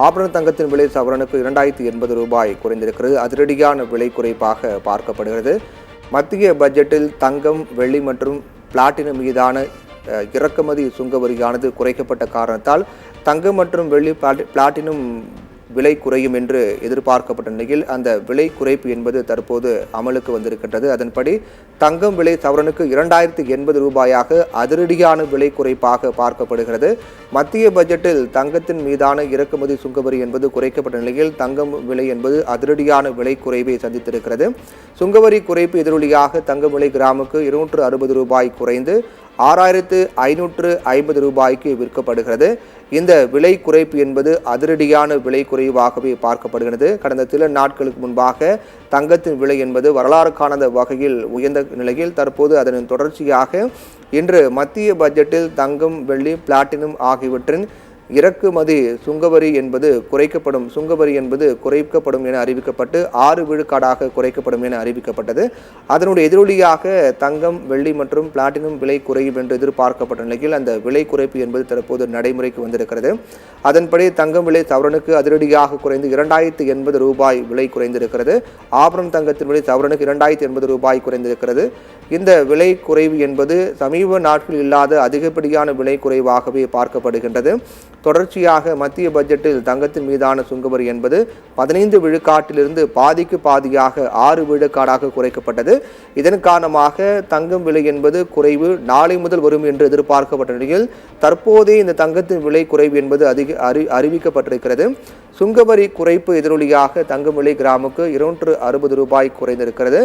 ஆபரண தங்கத்தின் விலை சவரனுக்கு 2080 ரூபாய் குறைந்திருக்கிறது. அதிரடியான விலை குறைப்பாக பார்க்கப்படுகிறது. மத்திய பட்ஜெட்டில் தங்கம், வெள்ளி மற்றும் பிளாட்டினம் மீதான இறக்குமதி சுங்க வரியானது குறைக்கப்பட்ட காரணத்தால் தங்கம் மற்றும் வெள்ளி, பிளாட்டினம் விலை குறையும் என்று எதிர்பார்க்கப்பட்ட நிலையில் அந்த விலை குறைப்பு என்பது தற்போது அமலுக்கு வந்திருக்கின்றது. அதன்படி தங்கம் விலை சவரனுக்கு 2080 ரூபாயாக அதிரடியான விலை குறைப்பாக பார்க்கப்படுகிறது. மத்திய பட்ஜெட்டில் தங்கத்தின் மீதான இறக்குமதி சுங்கவரி என்பது குறைக்கப்பட்ட நிலையில் தங்கம் விலை என்பது அதிரடியான விலை குறைவை சந்தித்திருக்கிறது. சுங்கவரி குறைப்பு எதிரொலியாக தங்கம் விலை கிராமுக்கு 260 ரூபாய் குறைந்து 6550 ரூபாய்க்கு விற்கப்படுகிறது. இந்த விலை குறைப்பு என்பது அதிரடியான விலை குறைவாகவே பார்க்கப்படுகிறது. கடந்த சில நாட்களுக்கு முன்பாக தங்கத்தின் விலை என்பது வரலாறு காணாத வகையில் உயர்ந்த நிலையில் தற்போது அதன் தொடர்ச்சியாக இன்று மத்திய பட்ஜெட்டில் தங்கம், வெள்ளி, பிளாட்டினம் ஆகியவற்றின் இறக்குமதி சுங்கவரி என்பது குறைக்கப்படும் என அறிவிக்கப்பட்டு 6 விழுக்காடாக குறைக்கப்படும் என அறிவிக்கப்பட்டது. அதனுடைய எதிரொலியாக தங்கம், வெள்ளி மற்றும் பிளாட்டினம் விலை குறையும் என்று எதிர்பார்க்கப்பட்ட நிலையில் அந்த விலை குறைப்பு என்பது தற்போது நடைமுறைக்கு வந்திருக்கிறது. அதன்படி தங்கம் விலை சவரனுக்கு அதிரடியாக குறைந்து 2080 ரூபாய் விலை குறைந்திருக்கிறது. ஆபரண தங்கத்தின் விலை சவரனுக்கு 2080 ரூபாய் குறைந்திருக்கிறது. இந்த விலை குறைவு என்பது சமீப நாட்களில் இல்லாத அதிகப்படியான விலை குறைவாகவே பார்க்கப்படுகின்றது. தொடர்ச்சியாக மத்திய பட்ஜெட்டில் தங்கத்தின் மீதான சுங்கவரி என்பது 15 விழுக்காட்டிலிருந்து பாதிக்கு பாதியாக 6 விழுக்காடாக குறைக்கப்பட்டது. இதன் காரணமாக தங்கம் விலை என்பது குறைவு நாளை முதல் வரும் என்று எதிர்பார்க்கப்பட்ட நிலையில் தற்போதே இந்த தங்கத்தின் விலை குறைவு என்பது அறிவிக்கப்பட்டிருக்கிறது. சுங்கவரி குறைப்பு எதிரொலியாக தங்கம் விலை கிராமுக்கு 260 ரூபாய் குறைந்திருக்கிறது.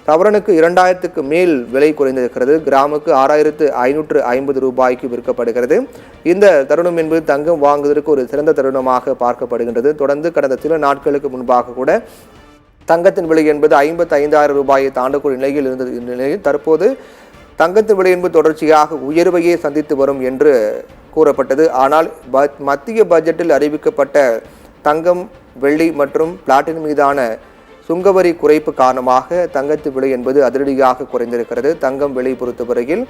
சவரனுக்கு 2000க்கு மேல் விலை குறைந்திருக்கிறது. கிராமுக்கு 6550 ரூபாய்க்கு விற்கப்படுகிறது. இந்த தருணம் என்பது தங்கம் வாங்குவதற்கு ஒரு சிறந்த தருணமாக பார்க்கப்படுகின்றது. தொடர்ந்து கடந்த சில நாட்களுக்கு முன்பாக கூட தங்கத்தின் விலை என்பது 55,000 ரூபாயை தாண்டக்கூடிய நிலையில் இருந்தது. நிலையில் தற்போது தங்கத்தின் விலை என்பது தொடர்ச்சியாக உயர்வையே சந்தித்து வரும் என்று கூறப்பட்டது. ஆனால் மத்திய பட்ஜெட்டில் அறிவிக்கப்பட்ட தங்கம், வெள்ளி மற்றும் பிளாட்டினம் மீதான சுங்கவரி குறைப்பு காரணமாக தங்கத்தின் விலை என்பது அதிரடியாக குறைந்திருக்கிறது. தங்கம் விலை பொறுத்தவரையில்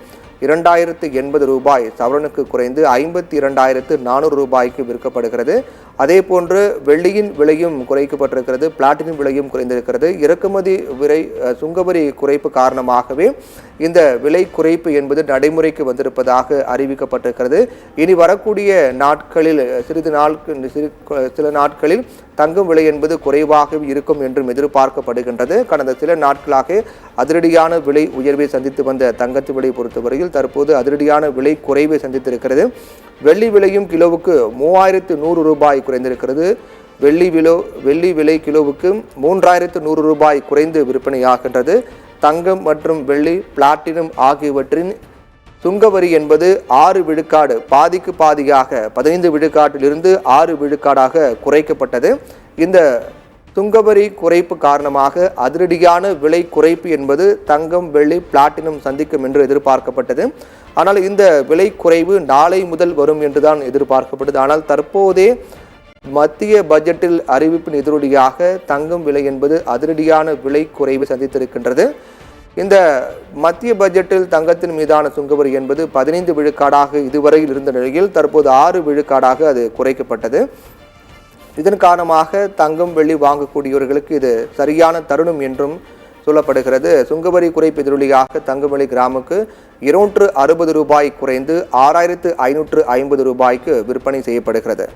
2080 ரூபாய் சவரனுக்கு குறைந்து 52,400 ரூபாய்க்கு விற்கப்படுகிறது. அதே போன்று வெள்ளியின் விலையும் குறைக்கப்பட்டிருக்கிறது. பிளாட்டினம் விலையும் குறைந்திருக்கிறது. இறக்குமதி விலை சுங்கவரி குறைப்பு காரணமாகவே இந்த விலை குறைப்பு என்பது நடைமுறைக்கு வந்திருப்பதாக அறிவிக்கப்பட்டிருக்கிறது. இனி வரக்கூடிய நாட்களில் சில நாட்களில் தங்கம் விலை என்பது குறைவாக இருக்கும் என்றும் எதிர்பார்க்கப்படுகின்றது. கடந்த சில நாட்களாக அதிரடியான விலை உயர்வை சந்தித்து வந்த தங்கத்தின் விலை பொறுத்தவரையில் தற்போது அதிரடியான விலை குறைவை சந்தித்திருக்கிறது. வெள்ளி விலையும் கிலோவுக்கு 3100 ரூபாய் குறைந்திருக்கிறது. வெள்ளி விலை கிலோவுக்கு 3100 ரூபாய் குறைந்து விற்பனையாகின்றது. தங்கம் மற்றும் வெள்ளி, பிளாட்டினம் ஆகியவற்றின் சுங்கவரி என்பது 6 விழுக்காடு பாதிக்கு பாதியாக 15 விழுக்காட்டிலிருந்து 6 விழுக்காடாக குறைக்கப்பட்டது. இந்த சுங்கவரி குறைப்பு காரணமாக அதிரடியான விலை குறைப்பு என்பது தங்கம், வெள்ளி, பிளாட்டினம் சந்திக்கும் என்று எதிர்பார்க்கப்பட்டது. ஆனால் இந்த விலை குறைவு நாளை முதல் வரும் என்றுதான் எதிர்பார்க்கப்பட்டது. ஆனால் தற்போதே மத்திய பட்ஜெட்டில் அறிவிப்பின் எதிரொலியாக தங்கம் விலை என்பது அதிரடியான விலை குறைவு சந்தித்திருக்கின்றது. இந்த மத்திய பட்ஜெட்டில் தங்கத்தின் மீதான சுங்கவரி என்பது 15 விழுக்காடாக இதுவரையில் இருந்த நிலையில் தற்போது 6 விழுக்காடாக அது குறைக்கப்பட்டது. இதன் காரணமாக தங்கம், வெள்ளி வாங்கக்கூடியவர்களுக்கு இது சரியான தருணம் என்றும் சொல்லப்படுகிறது. சுங்கவரி குறைப்பு எதிரொலியாக தங்கம் விலை கிராமுக்கு 260 ரூபாய் குறைந்து 6550 ரூபாய்க்கு விற்பனை செய்யப்படுகிறது.